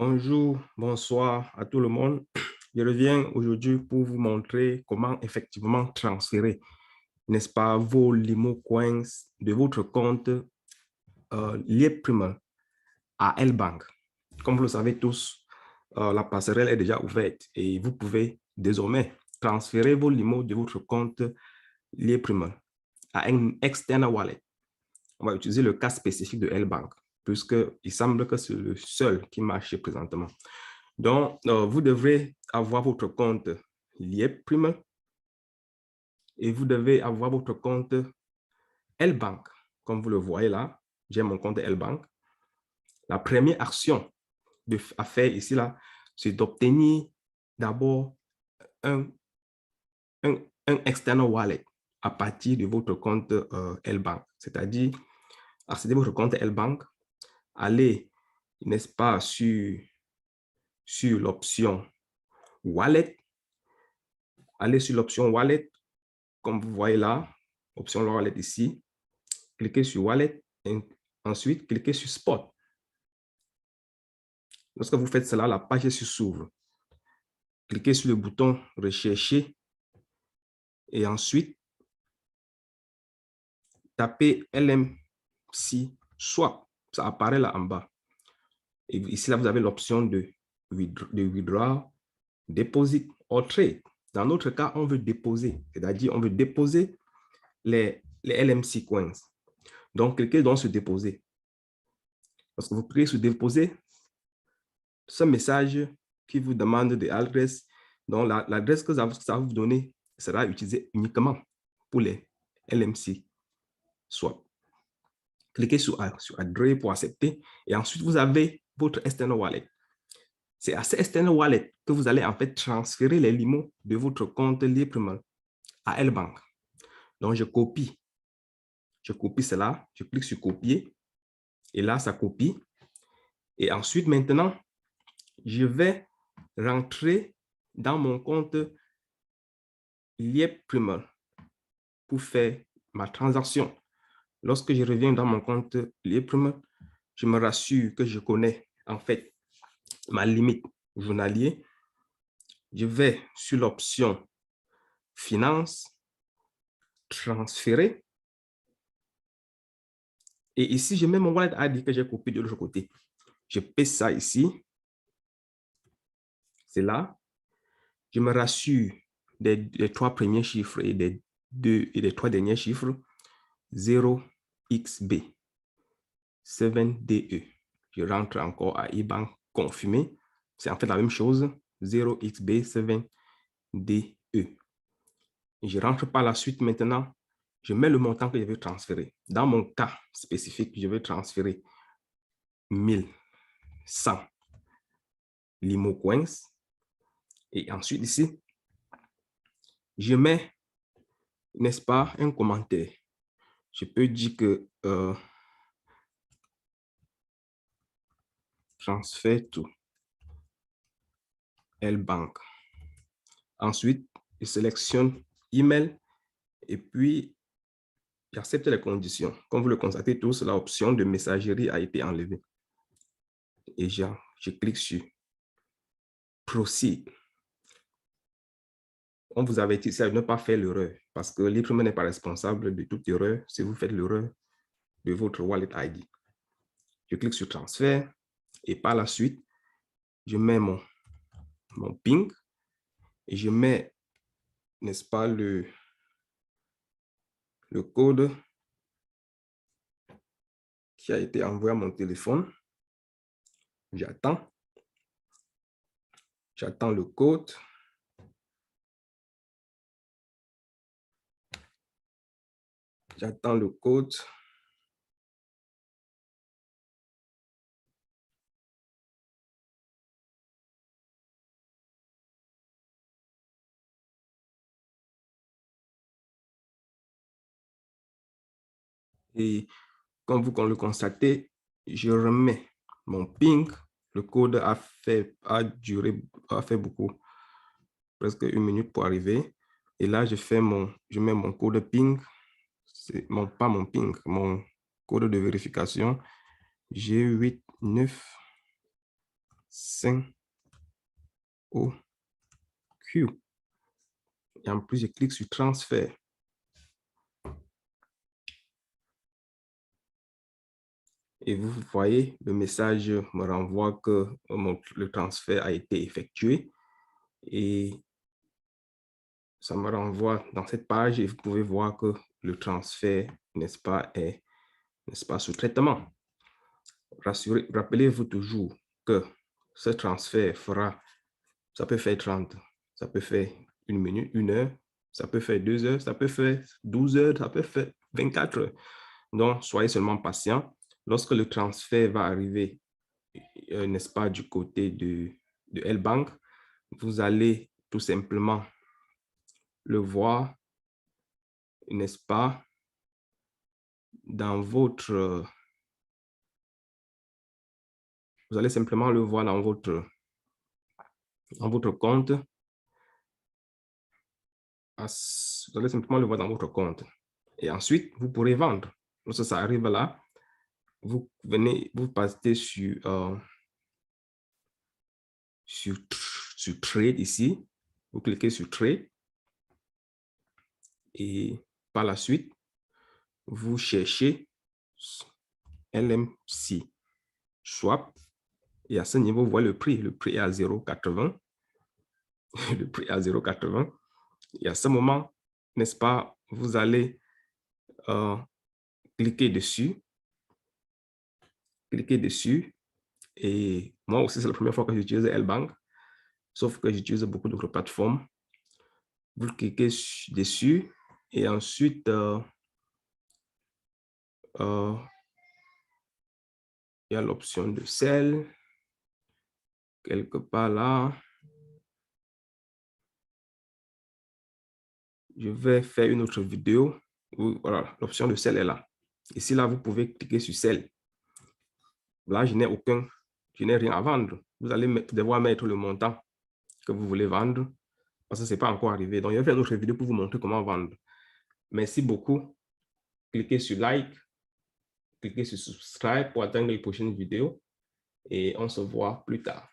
Bonjour, bonsoir à tout le monde. Je reviens aujourd'hui pour vous montrer comment effectivement transférer, n'est-ce pas, vos Limo Coins de votre compte Lieprim à L-Bank. Comme vous le savez tous, la passerelle est déjà ouverte et vous pouvez désormais transférer vos Limo de votre compte Lieprim à un external wallet. On va utiliser le cas spécifique de L-Bank, puisqu'il semble que c'est le seul qui marche présentement. Donc, vous devrez avoir votre compte Lieprim et vous devez avoir votre compte L-Bank. Comme vous le voyez là, j'ai mon compte L-Bank. La première action à faire ici, là, c'est d'obtenir d'abord un, un external wallet à partir de votre compte L-Bank. C'est-à-dire, accéder à votre compte L-Bank, allez, n'est-ce pas, sur l'option Wallet. Allez sur l'option Wallet, comme vous voyez là, option Wallet ici. Cliquez sur Wallet et ensuite cliquez sur Spot. Lorsque vous faites cela, la page s'ouvre. Cliquez sur le bouton Rechercher et ensuite tapez LMC Swap. Ça apparaît là en bas. Et ici, là, vous avez l'option de Withdraw, Deposit or Trade. Dans notre cas, on veut déposer, c'est-à-dire on veut déposer les LMC Coins. Donc, cliquez donc sur Déposer. Lorsque vous cliquez sur Déposer, ce message qui vous demande de l'adresse, donc l'adresse que ça va vous donner sera utilisée uniquement pour les LMC Swap. Cliquez sur Agree pour accepter et ensuite vous avez votre external wallet. C'est à ce external wallet que vous allez en fait transférer les limos de votre compte Lieprim à L-Bank. Donc je copie cela, je clique sur copier et là ça copie. Et ensuite maintenant, je vais rentrer dans mon compte Lieprim pour faire ma transaction. Lorsque je reviens dans mon compte Lieprim, je me rassure que je connais en fait ma limite journalière. Je vais sur l'option Finance, Transférer. Et ici, je mets mon wallet ID que j'ai copié de l'autre côté. Je paste ça ici. C'est là. Je me rassure des 3 premiers chiffres et des 3 derniers chiffres. 0xb 7DE. Je rentre encore à IBAN confirmé. C'est en fait la même chose. 0xb 7DE. Et je rentre par la suite maintenant. Je mets le montant que je vais transférer. Dans mon cas spécifique, je vais transférer 1100 Limo Coins. Et ensuite ici, je mets, n'est-ce pas, un commentaire. Je peux dire que transfert to L-Bank. Ensuite, je sélectionne email et puis j'accepte les conditions. Comme vous le constatez tous, l'option de messagerie a été enlevée. Et je clique sur Proceed. On vous avertit de ne pas faire l'erreur parce que Lieprim n'est pas responsable de toute erreur si vous faites l'erreur de votre wallet ID. Je clique sur transfert et par la suite, je mets mon ping et je mets, n'est-ce pas, le code qui a été envoyé à mon téléphone. J'attends le code. J'attends le code. Et comme vous le constatez, je remets mon ping. Le code a fait beaucoup, presque 1 minute pour arriver. Et là, je mets mon code ping. C'est pas mon ping, mon code de vérification. G89 5 au Q. Et en plus, je clique sur transfert. Et vous voyez, le message me renvoie que le transfert a été effectué. Et ça me renvoie dans cette page et vous pouvez voir que le transfert, n'est-ce pas, est sous traitement. Rappelez-vous toujours que ce transfert fera, ça peut faire 30, ça peut faire 1 minute, 1 heure, ça peut faire 2 heures, ça peut faire 12 heures, ça peut faire 24 heures. Donc, soyez seulement patient. Lorsque le transfert va arriver, n'est-ce pas, du côté de L-Bank, vous allez tout simplement le voir, n'est-ce pas, dans votre... Vous allez simplement le voir dans votre compte. Vous allez simplement le voir dans votre compte. Et ensuite, vous pourrez vendre. Lorsque ça arrive là, vous passez sur Trade ici. Vous cliquez sur Trade. Et par la suite, vous cherchez LMC Swap. Et à ce niveau, vous voyez le prix. Le prix est à 0,80. Le prix est à 0,80. Et à ce moment, n'est-ce pas, vous allez cliquer dessus. Cliquez dessus. Et moi aussi, c'est la première fois que j'utilise L-Bank. Sauf que j'utilise beaucoup d'autres plateformes. Vous cliquez dessus. Et ensuite, il y a l'option de sell. Quelque part là. Je vais faire une autre vidéo où voilà, l'option de sell est là. Ici, là, vous pouvez cliquer sur sell. Là, je n'ai rien à vendre. Vous allez devoir mettre le montant que vous voulez vendre parce que ce n'est pas encore arrivé. Donc, je vais faire une autre vidéo pour vous montrer comment vendre. Merci beaucoup. Cliquez sur like, cliquez sur subscribe pour atteindre les prochaines vidéos et on se voit plus tard.